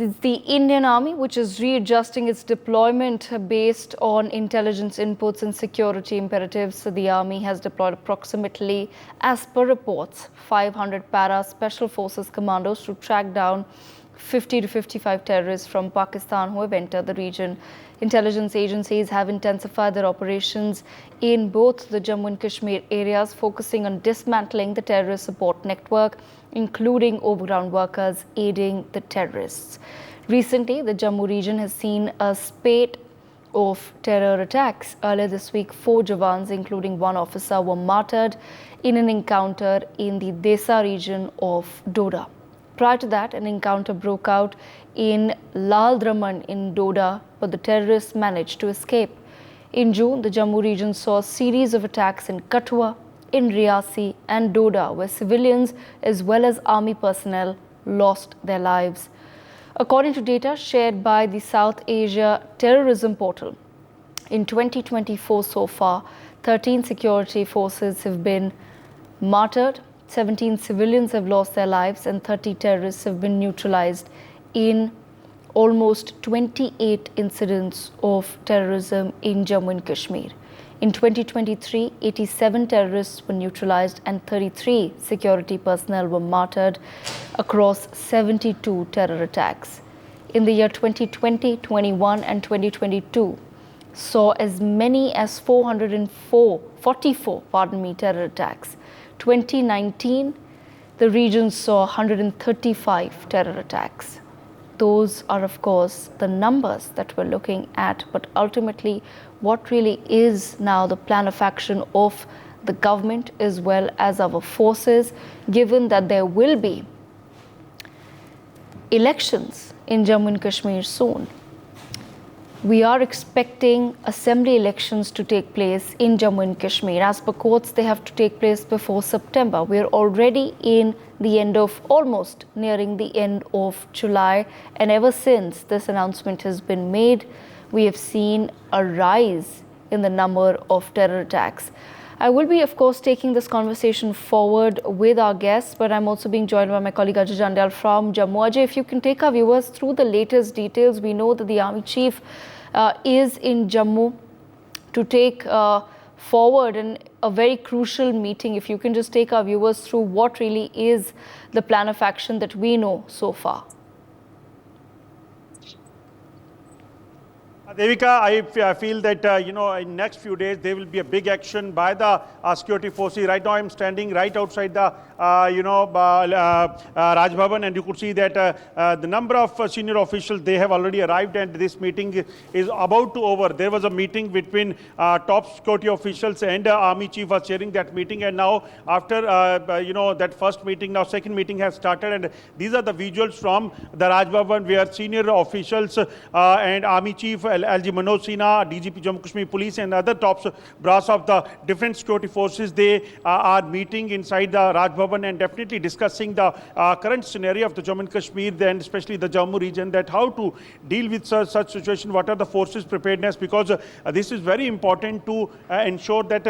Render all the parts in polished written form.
It's the Indian Army which is readjusting its deployment based on intelligence inputs and security imperatives. So the Army has deployed approximately, as per reports, 500 para special forces commandos to track down 50 to 55 terrorists from Pakistan who have entered the region. Intelligence agencies have intensified their operations in both the Jammu and Kashmir areas, focusing on dismantling the terrorist support network, including overground workers aiding the terrorists. Recently, the Jammu region has seen a spate of terror attacks. Earlier this week, 4 Jawans, including 1 officer, were martyred in an encounter in the Desa region of Doda. Prior to that, an encounter broke out in Lal Draman in Doda, but the terrorists managed to escape. In June, the Jammu region saw a series of attacks in Kathua, in Riyasi and Doda, where civilians as well as army personnel lost their lives. According to data shared by the South Asia Terrorism Portal, in 2024 so far, 13 security forces have been martyred, 17 civilians have lost their lives, and 30 terrorists have been neutralized in almost 28 incidents of terrorism in Jammu and Kashmir. In 2023, 87 terrorists were neutralized and 33 security personnel were martyred across 72 terror attacks. In the year 2020, 21 and 2022 saw as many as 44 terror attacks. 2019, the region saw 135 terror attacks. Those are, of course, the numbers that we're looking at, but ultimately, what really is now the plan of action of the government as well as our forces, given that there will be elections in Jammu and Kashmir soon. We are expecting assembly elections to take place in Jammu and Kashmir. As per courts, they have to take place before September. We are already in the end of, almost nearing the end of July. And ever since this announcement has been made, we have seen a rise in the number of terror attacks. I will be, of course, taking this conversation forward with our guests, but I'm also being joined by my colleague Ajay Jandal from Jammu. Ajay, if you can take our viewers through the latest details. We know that the Army Chief is in Jammu to take forward a very crucial meeting. If you can just take our viewers through what really is the plan of action that we know so far. Devika, I feel that, in next few days, there will be a big action by the security forces. Right now, I'm standing right outside the, Raj Bhavan, and you could see that the number of senior officials, they have already arrived, and this meeting is about to over. There was a meeting between top security officials, and Army Chief was chairing that meeting, and now after, that first meeting, now second meeting has started, and these are the visuals from the Raj Bhavan, where senior officials and Army Chief LG Manoj Sinha, DGP Jammu Kashmir Police, and other top brass of the different security forces, they are meeting inside the Raj Bhavan and definitely discussing the current scenario of the Jammu and Kashmir, and especially the Jammu region, that how to deal with such situation, what are the forces preparedness, because this is very important to ensure that,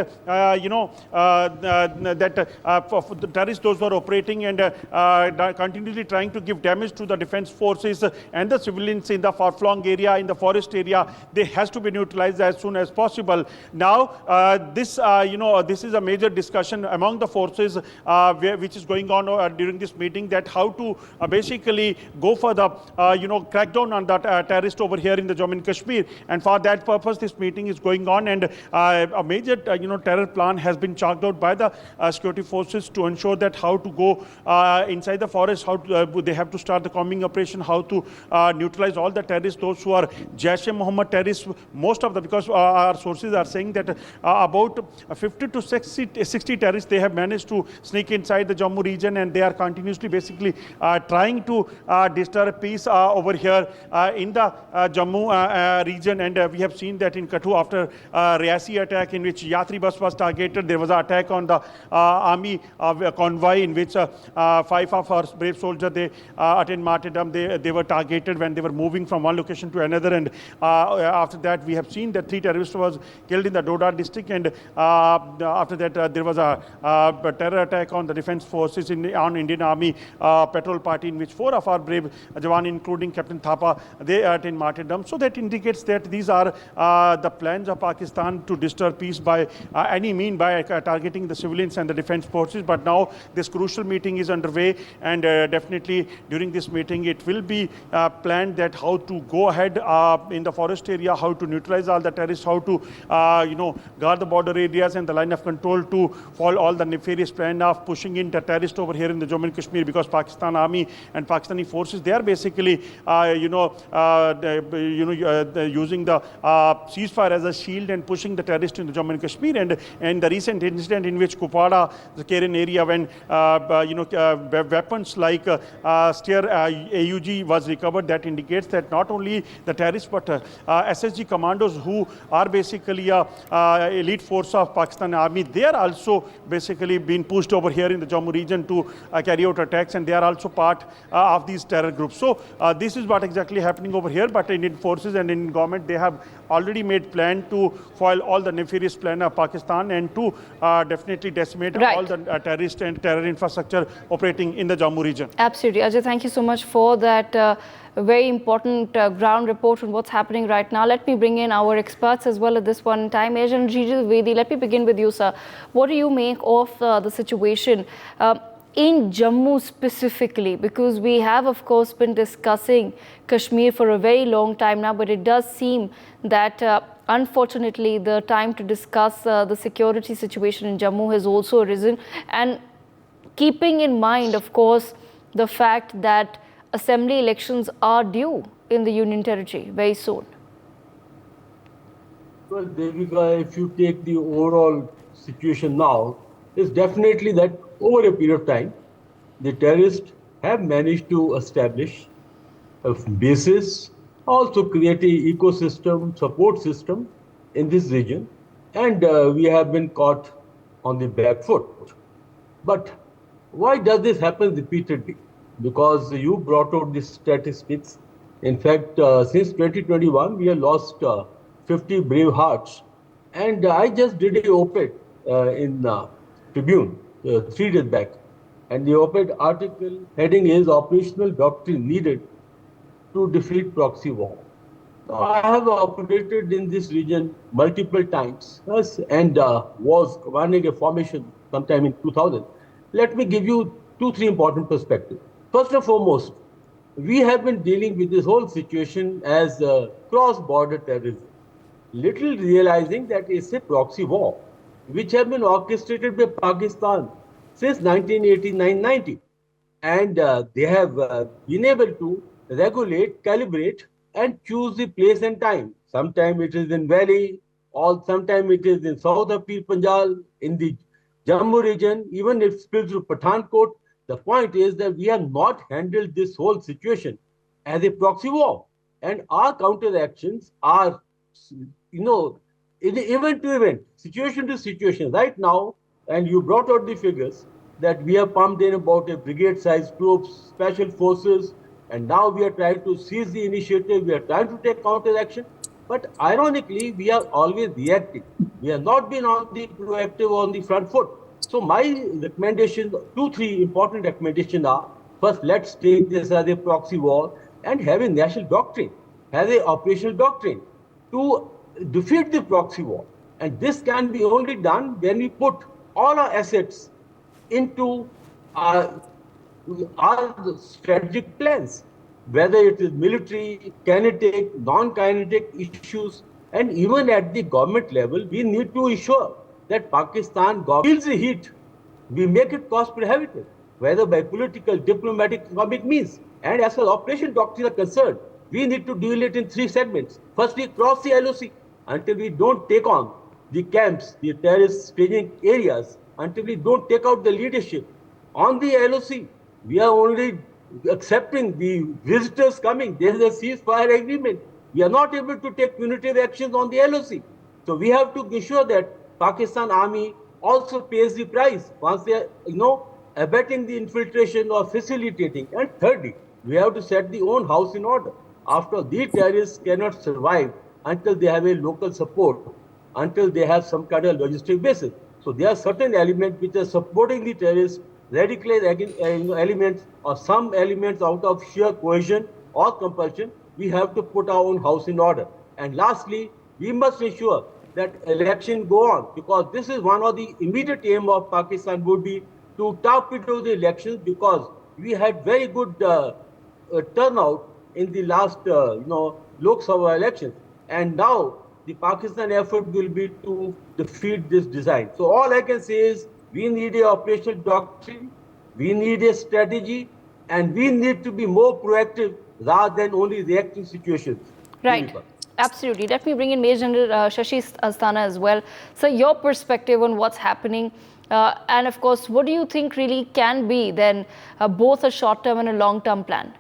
for the terrorists, those who are operating and continuously trying to give damage to the defense forces and the civilians in the far-flung area, in the forest area, they has to be neutralized as soon as possible. Now, this is a major discussion among the forces which is going on during this meeting, that how to basically go for the, crackdown on the terrorists over here in the Jammu and Kashmir. And for that purpose, this meeting is going on, and a major, terror plan has been chalked out by the security forces to ensure that how to go inside the forest, how to, they have to start the combing operation, how to neutralize all the terrorists, those who are Jaish-e-Mohammed terrorists, most of them, because our sources are saying that about 50 to 60 terrorists, they have managed to sneak inside the Jammu region, and they are continuously basically trying to disturb peace over here in the Jammu region. And we have seen that in Kathua, after Riyasi attack in which Yatri bus was targeted, there was an attack on the army convoy in which 5 of our brave soldiers, they attained martyrdom. They were targeted when they were moving from one location to another, and after that, we have seen that 3 terrorists was killed in the Doda district, and after that, there was a terror attack on the defense forces on Indian Army patrol party, in which 4 of our brave Jawan, including Captain Thapa, they attained martyrdom. So that indicates that these are the plans of Pakistan to disturb peace by any mean, by targeting the civilians and the defense forces. But now this crucial meeting is underway, and definitely during this meeting it will be planned that how to go ahead in the forest area, how to neutralize all the terrorists, how to guard the border areas and the line of control to follow all the nefarious plan of pushing in the terrorists over here in the Jammu and Kashmir, because Pakistan Army and Pakistani forces, they are basically using the ceasefire as a shield and pushing the terrorists in the Jammu and Kashmir. And the recent incident in which Kupwara, the Karen area, when weapons like Steer AUG was recovered, that indicates that not only the terrorists but SSG commandos, who are basically elite force of Pakistan Army, they are also basically being pushed over here in the Jammu region to carry out attacks, and they are also part of these terror groups. So this is what exactly happening over here. But Indian forces and Indian government, they have already made plan to foil all the nefarious plan of Pakistan and to definitely decimate all the terrorist and terror infrastructure operating in the Jammu region. Absolutely. Ajay, thank you so much for that very important ground report on what's happening right now. Let me bring in our experts as well at this one time. Ajan Vedi, let me begin with you, sir. What do you make of the situation in Jammu specifically? Because we have, of course, been discussing Kashmir for a very long time now, but it does seem that unfortunately the time to discuss the security situation in Jammu has also arisen. And keeping in mind, of course, the fact that assembly elections are due in the Union Territory very soon. Well, Devika, if you take the overall situation now, it's definitely that over a period of time, the terrorists have managed to establish a basis, also create an ecosystem, support system in this region, and we have been caught on the back foot. But why does this happen repeatedly? Because you brought out the statistics. In fact, since 2021, we have lost 50 brave hearts. And I just did an op-ed in Tribune 3 days back. And the op-ed article heading is Operational Doctrine Needed to Defeat Proxy War. Now, I have operated in this region multiple times and was commanding a formation sometime in 2000. Let me give you 2-3 important perspectives. First and foremost, we have been dealing with this whole situation as cross-border terrorism, little realizing that it's a proxy war, which has been orchestrated by Pakistan since 1989-90. And they have been able to regulate, calibrate, and choose the place and time. Sometimes it is in Valley, or sometimes it is in south of Pir Panjal, in the Jammu region, even if it spills to Pathankot. The point is that we have not handled this whole situation as a proxy war. And our counter-actions are, in event to event, situation to situation. Right now, and you brought out the figures, that we have pumped in about a brigade-sized troops, special forces, and now we are trying to seize the initiative, we are trying to take counter-action. But ironically, we are always reacting. We have not been on the proactive, on the front foot. So my recommendation, 2-3 important recommendations are, first, let's take this as a proxy war and have a national doctrine, have an operational doctrine to defeat the proxy war. And this can be only done when we put all our assets into our strategic plans, whether it is military, kinetic, non-kinetic issues, and even at the government level, we need to ensure that Pakistan feels the heat. We make it cost prohibitive, whether by political, diplomatic, economic means. And as far as operation doctrine are concerned, we need to deal it in 3 segments. Firstly, cross the LOC until we don't take on the camps, the terrorist staging areas, until we don't take out the leadership. On the LOC, we are only accepting the visitors coming. There is a ceasefire agreement. We are not able to take punitive actions on the LOC. So we have to ensure that Pakistan Army also pays the price once they are, abetting the infiltration or facilitating. And thirdly, we have to set the own house in order. After all, the terrorists cannot survive until they have a local support, until they have some kind of logistic basis. So there are certain elements which are supporting the terrorists, elements or some elements out of sheer coercion or compulsion. We have to put our own house in order. And lastly, we must ensure that election go on, because this is one of the immediate aim of Pakistan would be to torpedo the elections, because we had very good turnout in the last, Lok Sabha elections. And now the Pakistan effort will be to defeat this design. So all I can say is we need a operational doctrine, we need a strategy, and we need to be more proactive rather than only reacting situations. Right. Absolutely. Let me bring in Major General Shashi Asthana as well. So your perspective on what's happening, and of course, what do you think really can be then both a short-term and a long-term plan?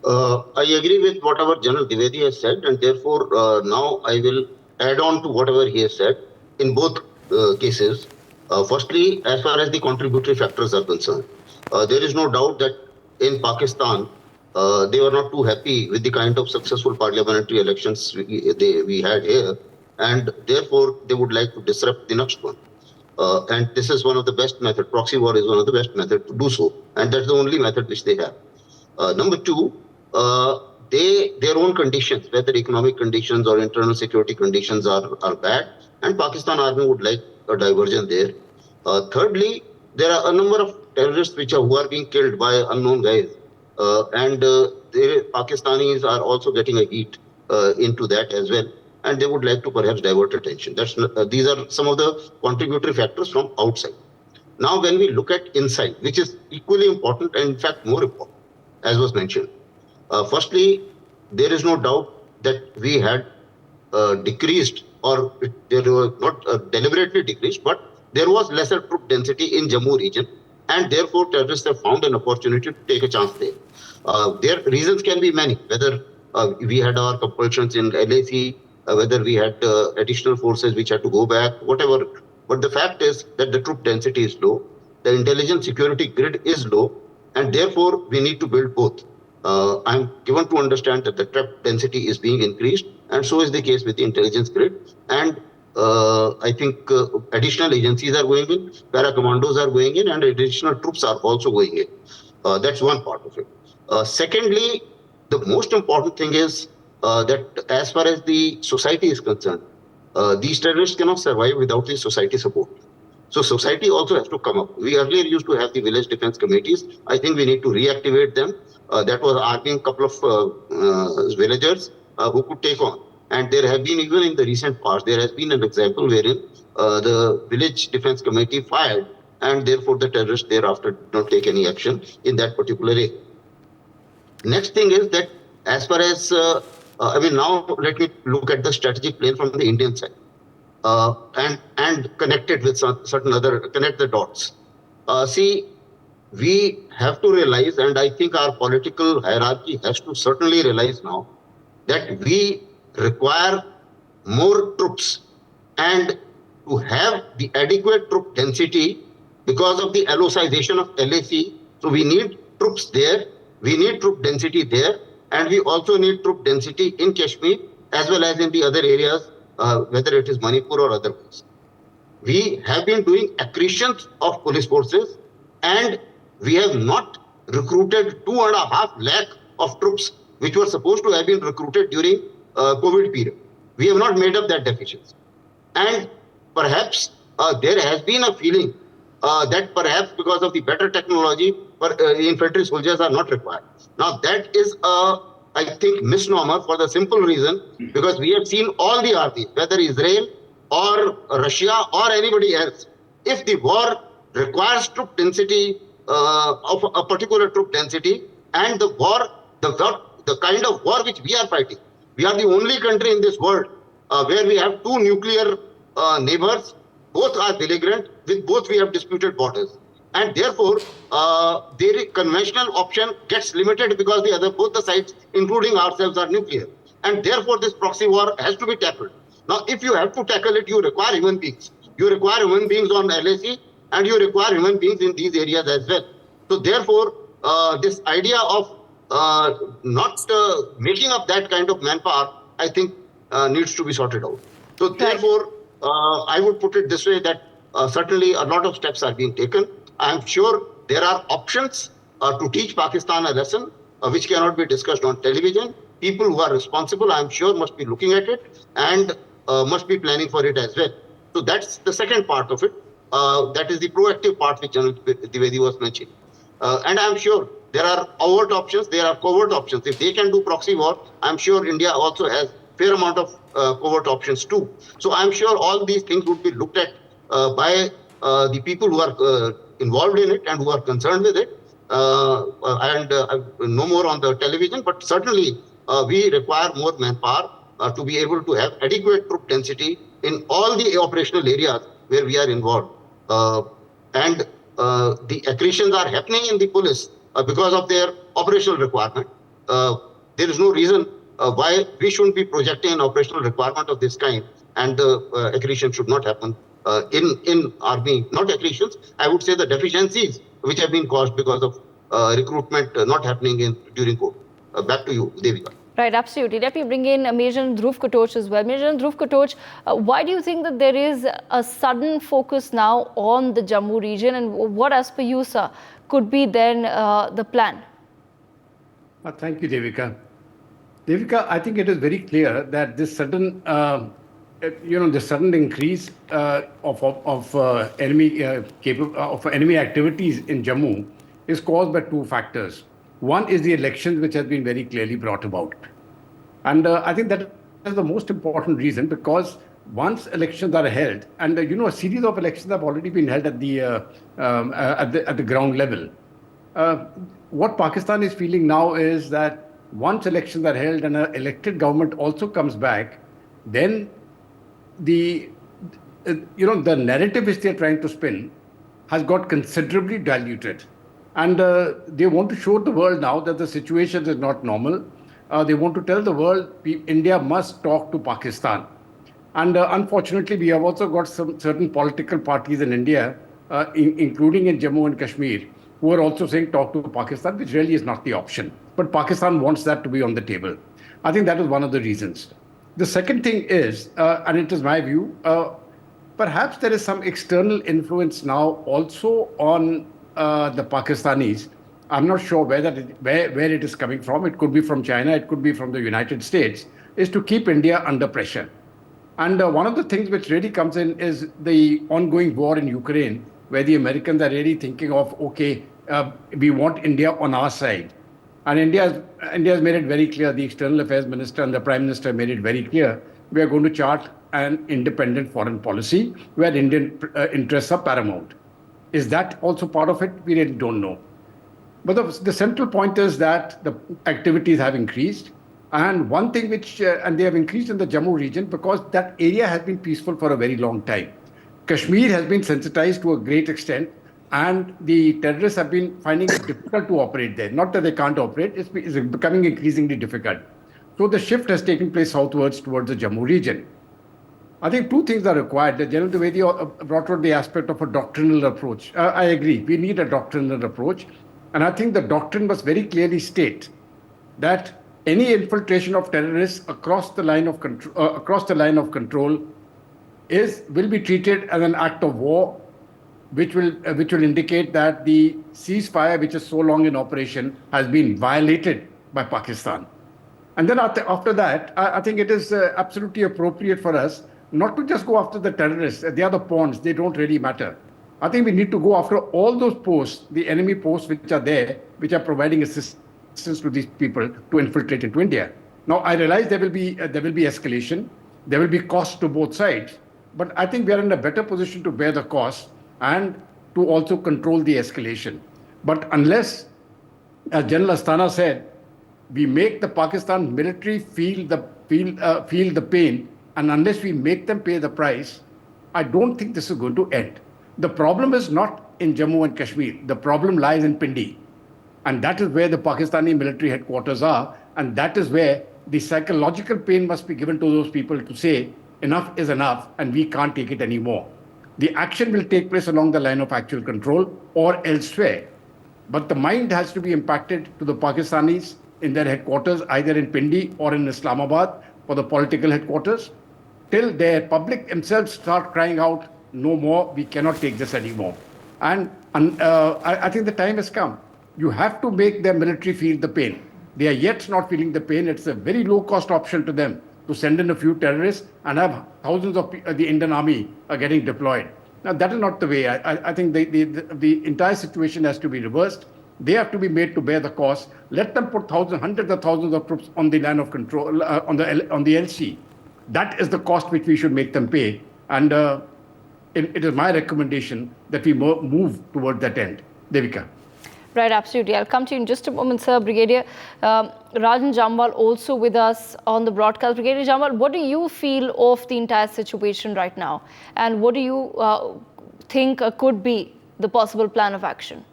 I agree with whatever General Dwivedi has said, and therefore now I will add on to whatever he has said in both cases. Firstly, as far as the contributory factors are concerned, there is no doubt that in Pakistan, they were not too happy with the kind of successful parliamentary elections we had here, and therefore they would like to disrupt the next one. And this is one of the best methods. Proxy war is one of the best methods to do so, and that's the only method which they have. Number two, their own conditions, whether economic conditions or internal security conditions are bad, and Pakistan Army would like a diversion there. Thirdly, there are a number of terrorists who are being killed by unknown guys, and the Pakistanis are also getting a heat into that as well, and they would like to perhaps divert attention. These are some of the contributory factors from outside. Now, when we look at inside, which is equally important and in fact more important, as was mentioned. Firstly, there is no doubt that we had decreased, or there was not deliberately decreased, but there was lesser troop density in Jammu region, and therefore terrorists have found an opportunity to take a chance there. Their reasons can be many, whether we had our compulsions in LAC, whether we had additional forces which had to go back, whatever. But the fact is that the troop density is low, the intelligence security grid is low, and therefore we need to build both. I'm given to understand that the trap density is being increased, and so is the case with the intelligence grid. And I think additional agencies are going in, para-commandos are going in, and additional troops are also going in. That's one part of it. Secondly, the most important thing is that as far as the society is concerned, these terrorists cannot survive without the society support. So society also has to come up. We earlier used to have the village defense committees. I think we need to reactivate them. That was arming a couple of villagers who could take on. And there have been, even in the recent past, there has been an example wherein the village defense committee fired, and therefore the terrorists thereafter did not take any action in that particular area. Next thing is that as far as, now let me look at the strategic plan from the Indian side. And connect it with connect the dots. See, we have to realize, and I think our political hierarchy has to certainly realize now, that we require more troops, and to have the adequate troop density because of the Alocization of LAC. So we need troops there, we need troop density there, and we also need troop density in Kashmir as well as in the other areas, whether it is Manipur or otherwise. We have been doing accretions of police forces, and we have not recruited 2.5 lakh of troops which were supposed to have been recruited during COVID period. We have not made up that deficiency. And perhaps there has been a feeling that perhaps because of the better technology, infantry soldiers are not required. Now that is I think misnomer, for the simple reason because we have seen all the armies, whether Israel or Russia or anybody else, if the war requires troop density of a particular troop density, and the kind of war which we are fighting, we are the only country in this world where we have two nuclear neighbors, both are belligerent, with both we have disputed borders. And therefore, the conventional option gets limited because both the sides, including ourselves, are nuclear. And therefore, this proxy war has to be tackled. Now, if you have to tackle it, you require human beings. You require human beings on LAC, and you require human beings in these areas as well. So therefore, this idea of not making up that kind of manpower I think needs to be sorted out. So Right. therefore, I would put it this way that certainly a lot of steps are being taken. I am sure there are options to teach Pakistan a lesson which cannot be discussed on television. People who are responsible, I am sure, must be looking at it and must be planning for it as well. So that's the second part of it. That is the proactive part which General Dwivedi was mentioning. And I'm sure there are overt options, there are covert options. If they can do proxy war, I'm sure India also has fair amount of covert options too. So I'm sure all these things would be looked at by the people who are involved in it and who are concerned with it. No more on the television, but certainly we require more manpower to be able to have adequate troop density in all the operational areas where we are involved. And the accretions are happening in the police because of their operational requirement. There is no reason why we shouldn't be projecting an operational requirement of this kind, and the accretion should not happen in army. Not accretions, I would say the deficiencies which have been caused because of recruitment not happening during COVID. Back to you, Devika. Right, absolutely. Let me bring in Major Dhruv Katoch as well. Major Dhruv Katoch, why do you think that there is a sudden focus now on the Jammu region, and what, as per you, sir, could be then the plan? Thank you, Devika. Devika, I think it is very clear that this sudden, the sudden increase of enemy activities in Jammu is caused by two factors. One is the elections, which has been very clearly brought about. And I think that is the most important reason, because once elections are held, and a series of elections have already been held at the ground level. What Pakistan is feeling now is that once elections are held and an elected government also comes back, then the narrative which they are trying to spin has got considerably diluted. And they want to show the world now that the situation is not normal. They want to tell the world India must talk to Pakistan. And unfortunately, we have also got some certain political parties in India, including in Jammu and Kashmir, who are also saying talk to Pakistan, which really is not the option. But Pakistan wants that to be on the table. I think that is one of the reasons. The second thing is, and it is my view, perhaps there is some external influence now also on the Pakistanis. I'm not sure where it is coming from. It could be from China, it could be from the United States, is to keep India under pressure. And one of the things which really comes in is the ongoing war in Ukraine, where the Americans are really thinking of, okay, we want India on our side. And India has made it very clear, the External Affairs Minister and the Prime Minister made it very clear, we are going to chart an independent foreign policy where Indian interests are paramount. Is that also part of it? We really don't know. But the central point is that the activities have increased. And one thing and they have increased in the Jammu region because that area has been peaceful for a very long time. Kashmir has been sensitized to a great extent, and the terrorists have been finding it difficult to operate there. Not that they can't operate, it's becoming increasingly difficult. So the shift has taken place southwards towards the Jammu region. I think two things are required. The General Dwivedi brought out the aspect of a doctrinal approach. I agree, we need a doctrinal approach. And I think the doctrine must very clearly state that any infiltration of terrorists across the line of control will be treated as an act of war, which will indicate that the ceasefire, which is so long in operation, has been violated by Pakistan. And then after that, I think it is absolutely appropriate for us not to just go after the terrorists. They are the pawns, they don't really matter. I think we need to go after all those posts, the enemy posts which are there, which are providing assistance to these people to infiltrate into India. Now, I realize there will be escalation, there will be cost to both sides, but I think we are in a better position to bear the cost and to also control the escalation. But unless, as General Astana said, we make the Pakistan military feel the pain, and unless we make them pay the price, I don't think this is going to end. The problem is not in Jammu and Kashmir. The problem lies in Pindi. And that is where the Pakistani military headquarters are. And that is where the psychological pain must be given to those people to say, enough is enough and we can't take it anymore. The action will take place along the line of actual control or elsewhere. But the mind has to be impacted to the Pakistanis in their headquarters, either in Pindi or in Islamabad, for the political headquarters till their public themselves start crying out, no more, we cannot take this anymore. And I think the time has come. You have to make their military feel the pain. They are yet not feeling the pain. It's a very low-cost option to them to send in a few terrorists and have thousands of the Indian army getting deployed. Now, that is not the way. I think the entire situation has to be reversed. They have to be made to bear the cost. Let them put hundreds of thousands of troops on the line of control, on the LC. That is the cost which we should make them pay. And it is my recommendation that we move toward that end. Devika. Right, absolutely. I'll come to you in just a moment, sir. Brigadier Rajan Jamwal also with us on the broadcast. Brigadier Jamwal, what do you feel of the entire situation right now? And what do you think could be the possible plan of action?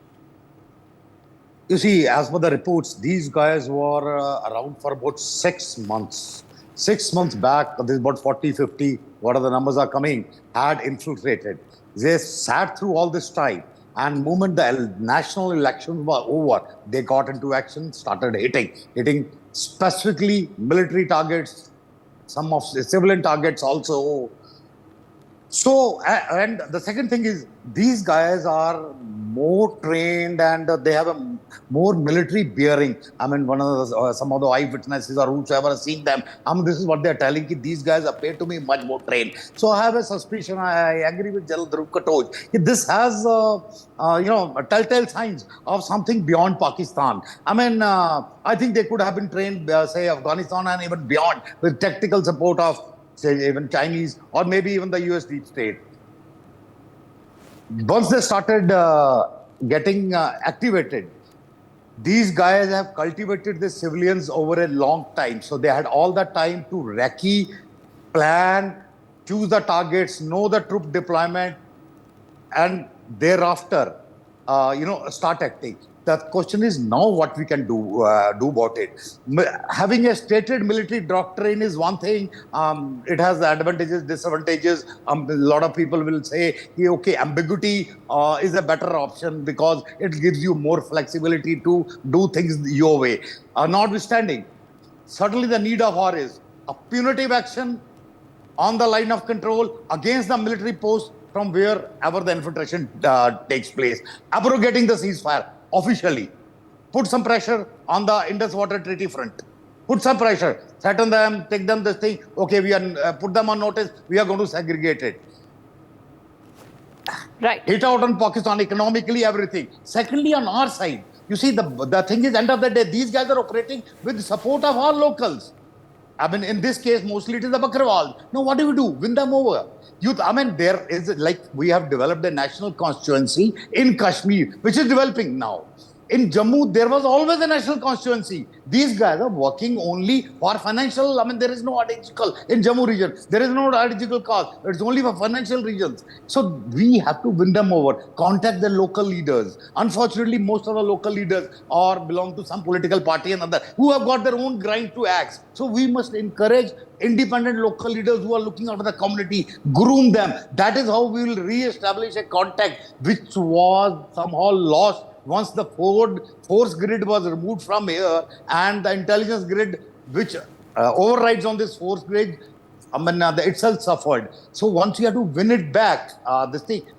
You see, as per the reports, these guys were around for about 6 months. 6 months back, there's about 40, 50, whatever the numbers are coming, had infiltrated. They sat through all this time. And the moment the national elections were over, they got into action, started hitting specifically military targets, some of the civilian targets also. So, and the second thing is, these guys are more trained and they have a more military bearing. I mean, some of the eyewitnesses or whoever has seen them, this is what they're telling me. These guys appear to me much more trained. So I have a suspicion, I agree with General Dhruv Katoj. This has, telltale signs of something beyond Pakistan. I mean, I think they could have been trained, say, Afghanistan and even beyond with tactical support of, say, even Chinese or maybe even the US deep state. Once they started getting activated, these guys have cultivated the civilians over a long time. So they had all the time to recce, plan, choose the targets, know the troop deployment, and thereafter, start acting. The question is now what we can do about it. Having a stated military doctrine is one thing. It has advantages, disadvantages. A lot of people will say, okay, ambiguity is a better option because it gives you more flexibility to do things your way. Notwithstanding, certainly the need of war is a punitive action on the line of control against the military post from wherever the infiltration takes place. Abrogating the ceasefire officially. Put some pressure on the Indus Water Treaty front. Put some pressure. Threaten them, take them this thing. Okay, we are put them on notice. We are going to segregate it. Right. Hit out on Pakistan economically, everything. Secondly, on our side, you see, the thing is, end of the day, these guys are operating with the support of our locals. I mean, in this case, mostly it is the Bakrwal. Now, what do we do? Win them over. There is, like, we have developed a national constituency in Kashmir, which is developing now. In Jammu, there was always a national constituency. These guys are working only for financial, there is no ideological in Jammu region. There is no ideological cause. It's only for financial reasons. So we have to win them over, contact the local leaders. Unfortunately, most of the local leaders belong to some political party and other who have got their own grind to axe. So we must encourage independent local leaders who are looking after the community, groom them. That is how we will re-establish a contact which was somehow lost once the force grid was removed from here and the intelligence grid which overrides on this force grid, itself suffered. So once you have to win it back,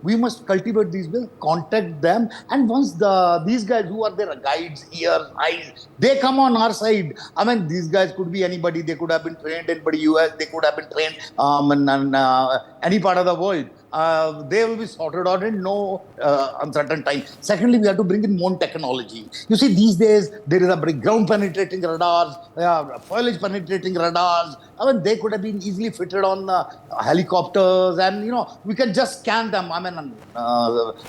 we must cultivate these ways, contact them, and once these guys who are their guides, ears, eyes, they come on our side. These guys could be anybody. They could have been trained in US. They could have been trained in any part of the world. They will be sorted out in no uncertain time. Secondly, we have to bring in more technology. You see, these days, there is a ground penetrating radars, foliage penetrating radars. They could have been easily fitted on helicopters and, we can just scan them.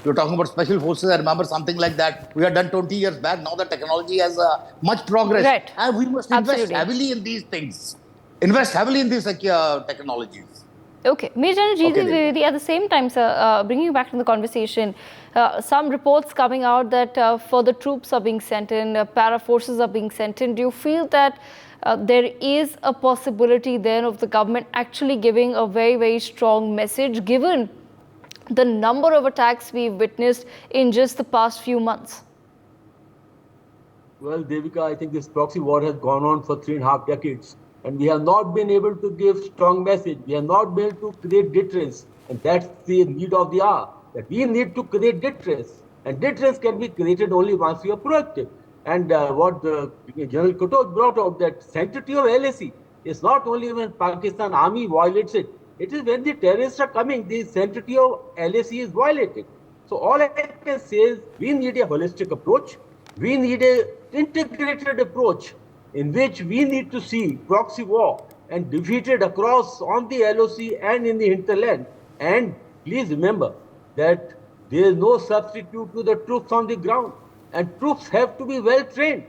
You're talking about special forces. I remember something like that. We had done 20 years back. Now the technology has much progress. Right. And we must invest heavily in these things. Invest heavily in these technologies. Okay. Major General at the same time, sir, bringing you back to the conversation, some reports coming out that further troops are being sent in, para forces are being sent in. Do you feel that there is a possibility then of the government actually giving a very, very strong message given the number of attacks we've witnessed in just the past few months? Well, Devika, I think this proxy war has gone on for 3.5 decades. and we have not been able to give strong message. We have not been able to create deterrence, and that's the need of the hour. That we need to create deterrence, and deterrence can be created only once we are proactive. And what General Kutuz brought out, that sanctity of LAC is not only when Pakistan army violates it. It is when the terrorists are coming, the sanctity of LAC is violated. So all I can say is we need a holistic approach. We need an integrated approach in which we need to see proxy war and defeated across on the LOC and in the hinterland. And please remember that there is no substitute to the troops on the ground, and troops have to be well trained.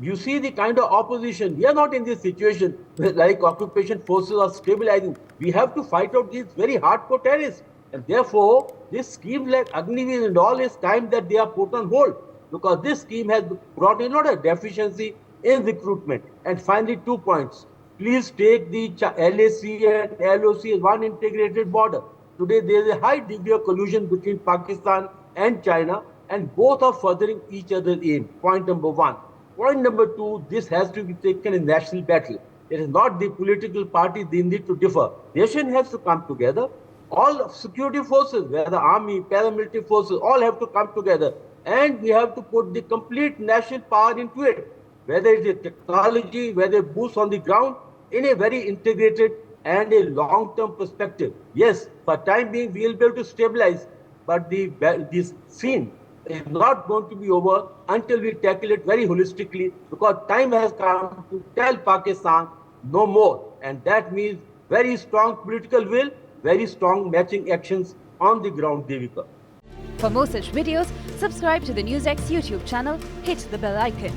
You see the kind of opposition. We are not in this situation where like occupation forces are stabilizing. We have to fight out these very hardcore terrorists. And therefore, this scheme like Agniveer and all is time that they are put on hold, because this scheme has brought in a lot of deficiency in recruitment. And finally, 2 points. Please take the LAC and LOC as one integrated border. Today, there is a high degree of collusion between Pakistan and China, and both are furthering each other's aim. Point number one. Point number two, this has to be taken in national battle. It is not the political party, they need to differ. Nation has to come together. All security forces, whether army, paramilitary forces, all have to come together. And we have to put the complete national power into it, whether it is technology, whether boots on the ground, in a very integrated and a long-term perspective. Yes, for time being, we will be able to stabilize, but this scene is not going to be over until we tackle it very holistically, because time has come to tell Pakistan no more. And that means very strong political will, very strong matching actions on the ground, Devika. For more such videos, subscribe to the NewsX YouTube channel, hit the bell icon.